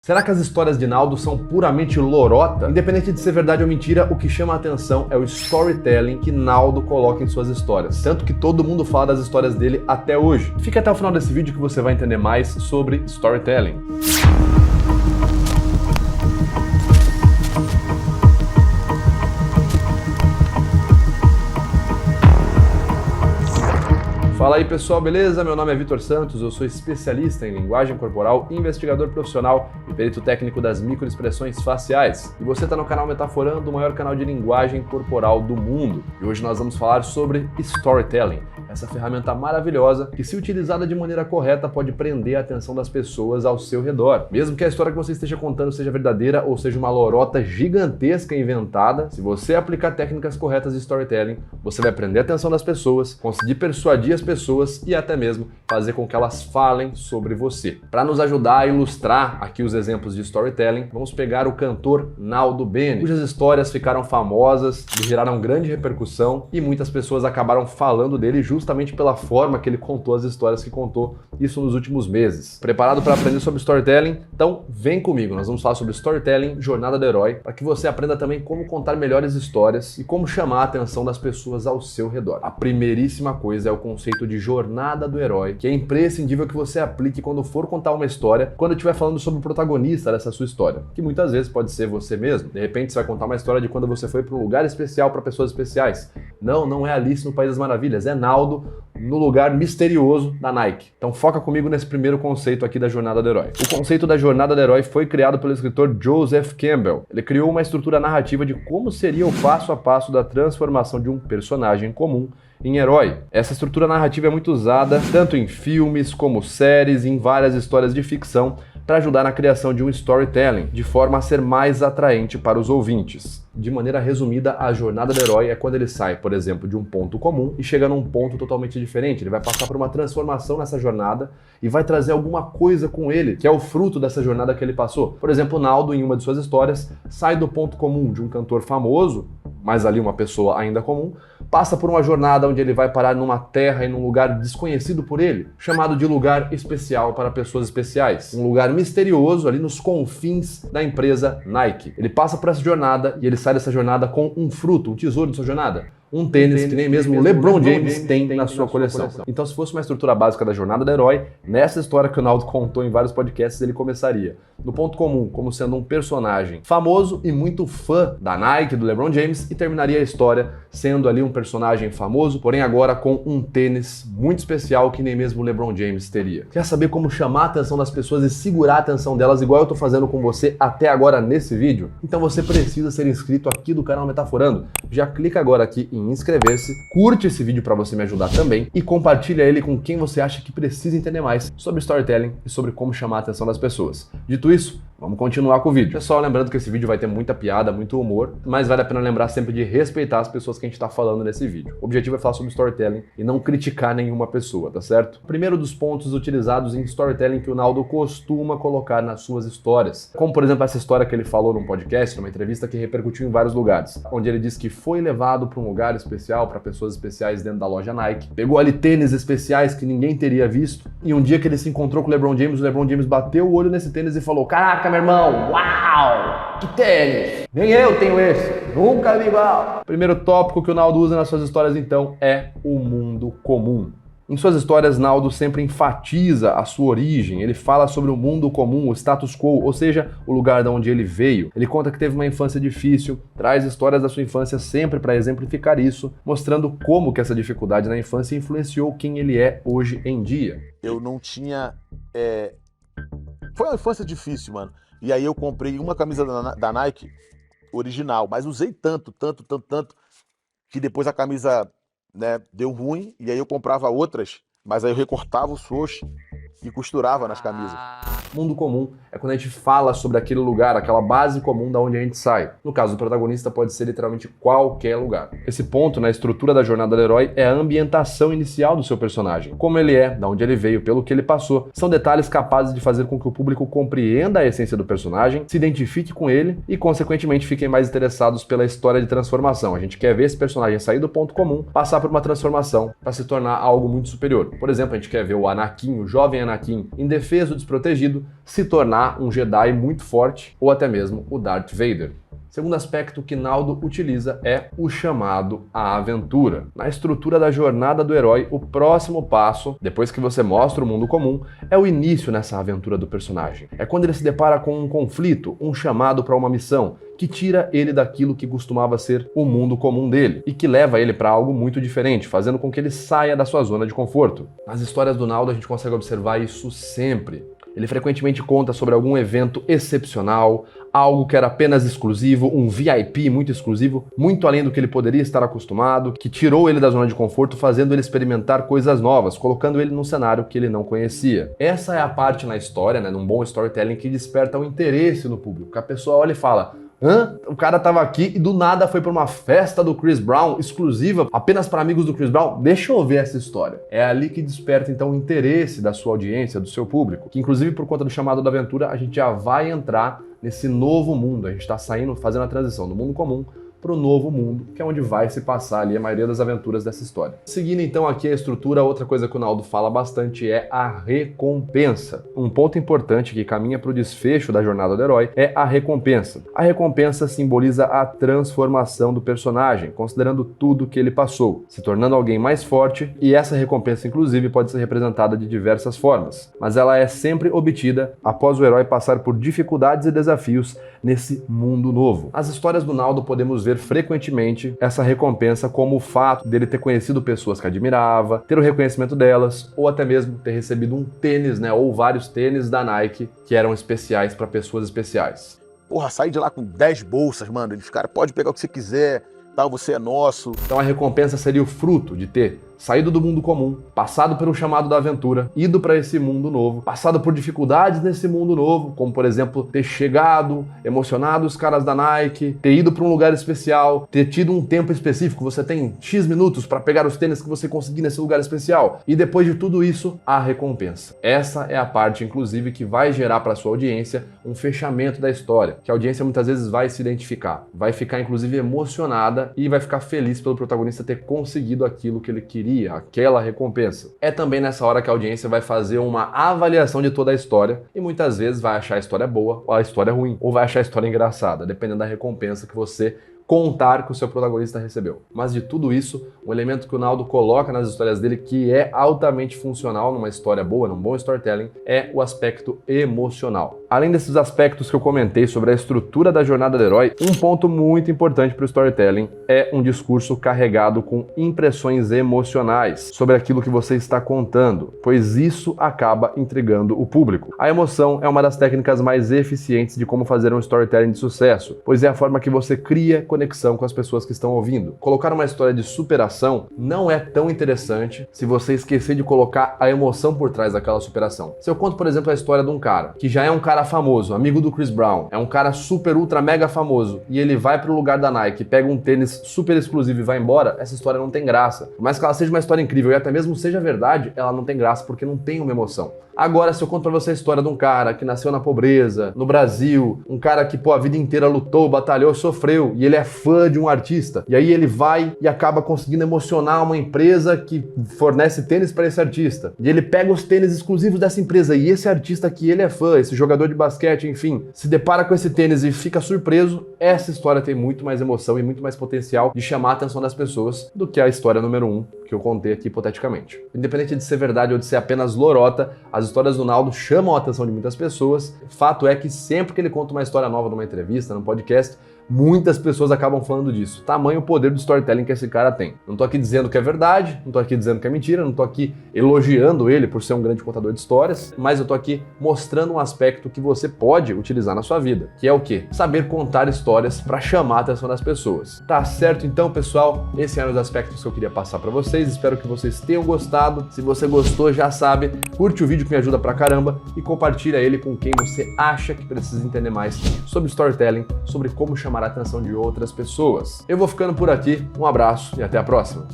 Será que as histórias de Naldo são puramente lorota? Independente de ser verdade ou mentira, o que chama a atenção é o storytelling que Naldo coloca em suas histórias. Tanto que todo mundo fala das histórias dele até hoje. Fica até o final desse vídeo que você vai entender mais sobre storytelling. Fala aí pessoal, beleza? Meu nome é Vitor Santos, eu sou especialista em linguagem corporal, investigador profissional e perito técnico das microexpressões faciais. E você está no canal Metaforando, o maior canal de linguagem corporal do mundo. E hoje nós vamos falar sobre storytelling, essa ferramenta maravilhosa que, se utilizada de maneira correta, pode prender a atenção das pessoas ao seu redor. Mesmo que a história que você esteja contando seja verdadeira ou seja uma lorota gigantesca inventada, se você aplicar técnicas corretas de storytelling, você vai prender a atenção das pessoas, conseguir persuadir as pessoas e até mesmo fazer com que elas falem sobre você. Para nos ajudar a ilustrar aqui os exemplos de storytelling, vamos pegar o cantor Naldo Bene, cujas histórias ficaram famosas, geraram grande repercussão e muitas pessoas acabaram falando dele justamente pela forma que ele contou as histórias que contou, isso nos últimos meses. Preparado para aprender sobre storytelling? Então vem comigo, nós vamos falar sobre storytelling, jornada do herói, para que você aprenda também como contar melhores histórias e como chamar a atenção das pessoas ao seu redor. A primeiríssima coisa é o conceito de jornada do herói, que é imprescindível que você aplique quando for contar uma história, quando estiver falando sobre o protagonista dessa sua história, que muitas vezes pode ser você mesmo. De repente você vai contar uma história de quando você foi para um lugar especial para pessoas especiais. Não é Alice no País das Maravilhas, é Naldo no lugar misterioso da Nike. Então foca comigo nesse primeiro conceito aqui da jornada do herói. O conceito da jornada do herói foi criado pelo escritor Joseph Campbell. Ele criou uma estrutura narrativa de como seria o passo a passo da transformação de um personagem comum em herói. Essa estrutura narrativa é muito usada tanto em filmes como séries e em várias histórias de ficção para ajudar na criação de um storytelling, de forma a ser mais atraente para os ouvintes. De maneira resumida, a jornada do herói é quando ele sai, por exemplo, de um ponto comum e chega num ponto totalmente diferente. Ele vai passar por uma transformação nessa jornada e vai trazer alguma coisa com ele, que é o fruto dessa jornada que ele passou. Por exemplo, Naldo, em uma de suas histórias, sai do ponto comum de um cantor famoso, mas ali uma pessoa ainda comum, passa por uma jornada onde ele vai parar numa terra e num lugar desconhecido por ele, chamado de lugar especial para pessoas especiais. Um lugar misterioso ali nos confins da empresa Nike. Ele passa por essa jornada e ele sai dessa jornada com um fruto, um tesouro de sua jornada. Um tênis que nem mesmo o LeBron James tem na sua coleção. Então, se fosse uma estrutura básica da jornada do herói, nessa história que o Naldo contou em vários podcasts, ele começaria no ponto comum, como sendo um personagem famoso e muito fã da Nike, do LeBron James, e terminaria a história sendo ali um personagem famoso, porém agora com um tênis muito especial que nem mesmo o LeBron James teria. Quer saber como chamar a atenção das pessoas e segurar a atenção delas, igual eu tô fazendo com você até agora nesse vídeo? Então você precisa ser inscrito aqui do canal Metaforando. Já clica agora aqui em inscrever-se, curte esse vídeo para você me ajudar também e compartilha ele com quem você acha que precisa entender mais sobre storytelling e sobre como chamar a atenção das pessoas. Dito isso, vamos continuar com o vídeo. Pessoal, lembrando que esse vídeo vai ter muita piada, muito humor, mas vale a pena lembrar sempre de respeitar as pessoas que a gente está falando nesse vídeo. O objetivo é falar sobre storytelling e não criticar nenhuma pessoa, tá certo? O primeiro dos pontos utilizados em storytelling que o Naldo costuma colocar nas suas histórias, como por exemplo essa história que ele falou num podcast, numa entrevista que repercutiu em vários lugares, onde ele diz que foi levado para um lugar especial, para pessoas especiais dentro da loja Nike, pegou ali tênis especiais que ninguém teria visto, e um dia que ele se encontrou com o LeBron James bateu o olho nesse tênis e falou: "Caraca, meu irmão, uau, que tênis! Nem eu tenho esse, nunca vi igual." Primeiro tópico que o Naldo usa nas suas histórias então é o mundo comum. Em suas histórias, Naldo sempre enfatiza a sua origem, ele fala sobre o mundo comum, o status quo, ou seja, o lugar de onde ele veio. Ele conta que teve uma infância difícil, traz histórias da sua infância sempre para exemplificar isso, mostrando como que essa dificuldade na infância influenciou quem ele é hoje em dia. Eu não tinha... Foi uma infância difícil, mano. E aí eu comprei uma camisa da Nike original, mas usei tanto, que depois a camisa... deu ruim, e aí eu comprava outras, mas aí eu recortava o swoosh e costurava nas camisas. Mundo comum é quando a gente fala sobre aquele lugar, aquela base comum da onde a gente sai. No caso, o protagonista pode ser literalmente qualquer lugar. Esse ponto na estrutura da jornada do herói é a ambientação inicial do seu personagem. Como ele é, da onde ele veio, pelo que ele passou. São detalhes capazes de fazer com que o público compreenda a essência do personagem, se identifique com ele e, consequentemente, fiquem mais interessados pela história de transformação. A gente quer ver esse personagem sair do ponto comum, passar por uma transformação para se tornar algo muito superior. Por exemplo, a gente quer ver o Anakin, o jovem jovem Anakin indefeso, desprotegido, se tornar um Jedi muito forte ou até mesmo o Darth Vader. Segundo aspecto que Naldo utiliza é o chamado à aventura. Na estrutura da jornada do herói, o próximo passo, depois que você mostra o mundo comum, é o início nessa aventura do personagem. É quando ele se depara com um conflito, um chamado para uma missão, que tira ele daquilo que costumava ser o mundo comum dele e que leva ele para algo muito diferente, fazendo com que ele saia da sua zona de conforto. Nas histórias do Naldo a gente consegue observar isso sempre. Ele frequentemente conta sobre algum evento excepcional, algo que era apenas exclusivo, um VIP muito exclusivo, muito além do que ele poderia estar acostumado, que tirou ele da zona de conforto, fazendo ele experimentar coisas novas, colocando ele num cenário que ele não conhecia. Essa é a parte na história, num bom storytelling, que desperta o interesse no público, que a pessoa olha e fala: hã? O cara tava aqui e do nada foi pra uma festa do Chris Brown, exclusiva, apenas para amigos do Chris Brown? Deixa eu ver essa história. É ali que desperta então o interesse da sua audiência, do seu público, que inclusive por conta do chamado da aventura, a gente já vai entrar nesse novo mundo. A gente tá saindo, fazendo a transição do mundo comum para o novo mundo, que é onde vai se passar ali a maioria das aventuras dessa história. Seguindo então aqui a estrutura, outra coisa que o Naldo fala bastante é a recompensa. Um ponto importante que caminha para o desfecho da jornada do herói é a recompensa. A recompensa simboliza a transformação do personagem, considerando tudo que ele passou, se tornando alguém mais forte, e essa recompensa inclusive pode ser representada de diversas formas, mas ela é sempre obtida após o herói passar por dificuldades e desafios nesse mundo novo. Nas histórias do Naldo podemos ver frequentemente essa recompensa como o fato dele ter conhecido pessoas que admirava, ter o reconhecimento delas, ou até mesmo ter recebido um tênis, ou vários tênis da Nike que eram especiais para pessoas especiais. Porra, saí de lá com 10 bolsas, mano. Eles, cara, pode pegar o que você quiser, tal, você é nosso. Então a recompensa seria o fruto de ter saído do mundo comum, passado pelo chamado da aventura, ido para esse mundo novo, passado por dificuldades nesse mundo novo, como por exemplo ter chegado, emocionado os caras da Nike, ter ido para um lugar especial, ter tido um tempo específico, você tem X minutos para pegar os tênis que você conseguir nesse lugar especial, e depois de tudo isso, a recompensa. Essa é a parte inclusive que vai gerar para sua audiência um fechamento da história, que a audiência muitas vezes vai se identificar, vai ficar inclusive emocionada e vai ficar feliz pelo protagonista ter conseguido aquilo que ele queria, aquela recompensa. É também nessa hora que a audiência vai fazer uma avaliação de toda a história e muitas vezes vai achar a história boa ou a história ruim, ou vai achar a história engraçada, dependendo da recompensa que você contar que o seu protagonista recebeu. Mas de tudo isso, um elemento que o Naldo coloca nas histórias dele que é altamente funcional numa história boa, num bom storytelling, é o aspecto emocional. Além desses aspectos que eu comentei sobre a estrutura da jornada do herói, um ponto muito importante para o storytelling é um discurso carregado com impressões emocionais sobre aquilo que você está contando, pois isso acaba intrigando o público. A emoção é uma das técnicas mais eficientes de como fazer um storytelling de sucesso, pois é a forma que você cria conexão com as pessoas que estão ouvindo. Colocar uma história de superação não é tão interessante se você esquecer de colocar a emoção por trás daquela superação. Se eu conto, por exemplo, a história de um cara que já é um cara famoso, amigo do Chris Brown, é um cara super, ultra, mega famoso, e ele vai pro lugar da Nike, pega um tênis super exclusivo e vai embora, essa história não tem graça. Por mais que ela seja uma história incrível e até mesmo seja verdade, ela não tem graça porque não tem uma emoção. Agora, se eu conto pra você a história de um cara que nasceu na pobreza, no Brasil, um cara que, a vida inteira lutou, batalhou, sofreu, e ele é fã de um artista, e aí ele vai e acaba conseguindo emocionar uma empresa que fornece tênis para esse artista. E ele pega os tênis exclusivos dessa empresa, e esse artista que ele é fã, esse jogador de basquete, enfim, se depara com esse tênis e fica surpreso. Essa história tem muito mais emoção e muito mais potencial de chamar a atenção das pessoas do que a história número 1 que eu contei aqui hipoteticamente. Independente de ser verdade ou de ser apenas lorota, as histórias do Naldo chamam a atenção de muitas pessoas. Fato é que sempre que ele conta uma história nova numa entrevista, num podcast, muitas pessoas acabam falando disso. Tamanho poder do storytelling que esse cara tem. Não tô aqui dizendo que é verdade, não tô aqui dizendo que é mentira, não tô aqui elogiando ele por ser um grande contador de histórias, mas eu tô aqui mostrando um aspecto que você pode utilizar na sua vida, que é o quê? Saber contar histórias para chamar a atenção das pessoas. Tá certo então, pessoal? Esses eram os aspectos que eu queria passar para vocês. Espero que vocês tenham gostado. Se você gostou, já sabe, curte o vídeo que me ajuda pra caramba e compartilha ele com quem você acha que precisa entender mais sobre storytelling, sobre como chamar a atenção de outras pessoas. Eu vou ficando por aqui, um abraço e até a próxima.